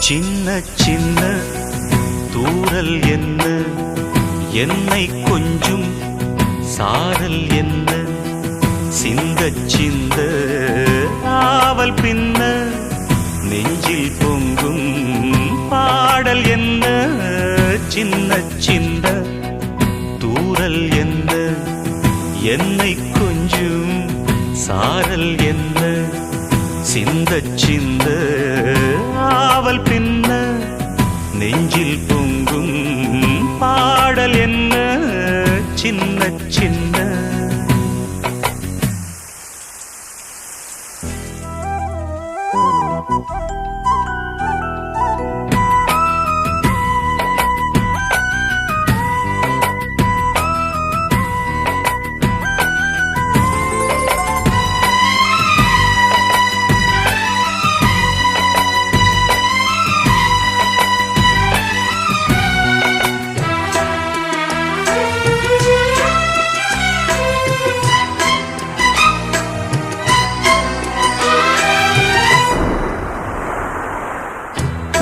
சின்ன சின்ன தூறல் என்ன, என்னை கொஞ்சும் சாரல் என்ன, சிந்த சிந்த ஆவல் பின்ன நெஞ்சில் பொங்கும் பாடல் என்ன. சின்ன சின்ன தூறல் என்ன, என்னை கொஞ்சும் சாரல் என்ன, சிந்த சிந்த ஆவல் பின்ன நெஞ்சில் பொங்கும் பாடல் என்ன. சின்ன சின்ன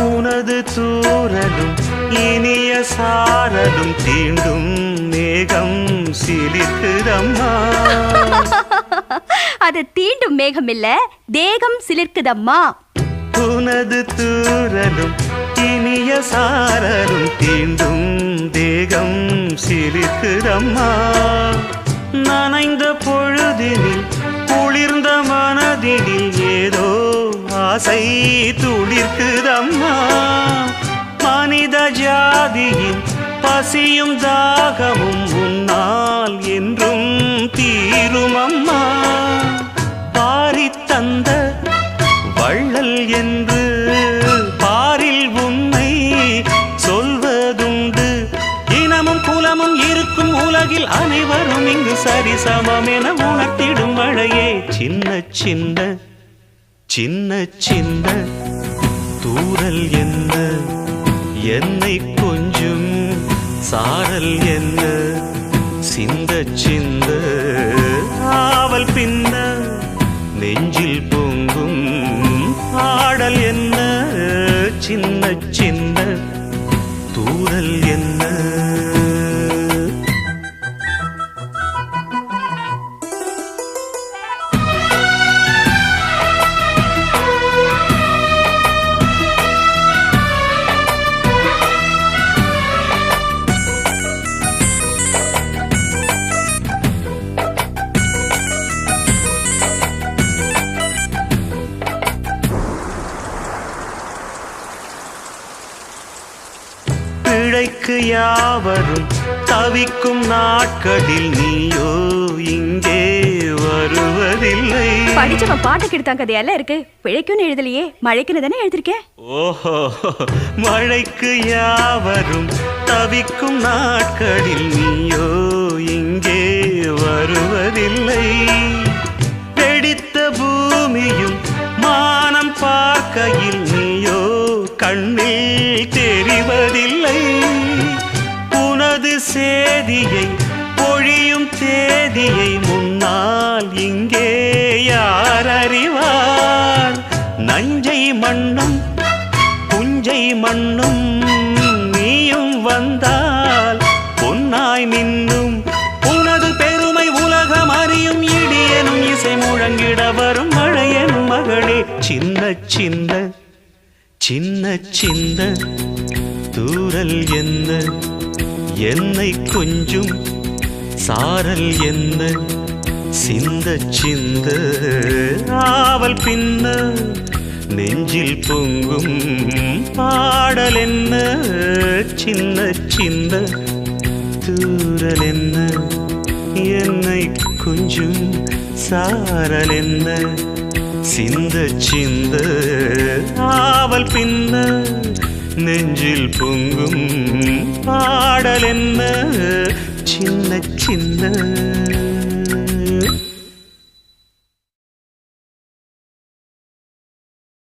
உனது தூறலும் இனிய சாரலும் தீண்டும் மேகம் சிலிர்க்குதம்மா. அது தீண்டும் மேகம் இல்ல, தேகம் சிலிர்க்குதம்மா. உனது தூறலும் இனிய சாரலும் தீண்டும் தேகம் சிலிர்க்குதம்மா. நனைந்த பொழுதினில் குளிர்ந்த மனதினில் ஏதோ ஆசை துளிர்க்குதம்மா. மனித ஜாதியின் பசியும் தாகமும் உன்னால் என்றும் தீருமம்மா. பாரி தந்த வள்ளல் என்று பாரில் உன்னை சொல்வதுண்டு. இனமும் குலமும் இருக்கும் உலகில் அனைவரும் இங்கு சரிசமம் என உணர்த்திடும் மழையே. சின்ன சின்ன சின்ன சின்ன தூறல் என்ன, என்னை கொஞ்சும் சாரல் என்ன, சிந்த சிந்த ஆவல் பின்ன நெஞ்சில் பொங்கும் பாடல் என்ன. சின்ன சின்ன தூறல் என்ன. பிழைக்கு யாவரும் தவிக்கும் நாட்களில் நீயோ இங்கே வருவதில்லை. படிச்சவன் பாட்டு கெடுத்தான் கதையெல்லாம் இருக்கு. பிழைக்குன்னு எழுதலையே, மழைக்குன்னு தானே எழுதிருக்கேன். ஓஹோ, மழைக்கு யாவரும் தவிக்கும் நாட்களில் நீயோ இங்கே வருவதில்லை. வெடித்த பூமியும் மானம் பார்க்கையில் நீயோ கண்ணில் தெரிவதில்லை. உனது சேதியை பொழியும் தேதியை முன்னால் இங்கே யார் அறிவார். நஞ்சை மண்ணும் புஞ்சை மண்ணும் நீயும் வந்தால் பொன்னாய் மின்னும். உனது பெருமை உலகம் அறியும். இடியனும் இசை முழங்கிட வரும் மழையனும் மகளே. சின்ன சின்ன சின்ன சின்ன தூறல் என்ன, என்னை கொஞ்சும் சாரல் என்ன, சிந்த சிந்த ஆவல் பின்ன நெஞ்சில் பொங்கும் பாடல் என்ன. சின்ன சின்ன தூறல் என்ன, என்னை கொஞ்சும் சாரல் என்ன, சிந்த சிந்த ஆவல் பின்ன நெஞ்சில் பொங்கும் பாடல் என்ன. சின்ன சின்ன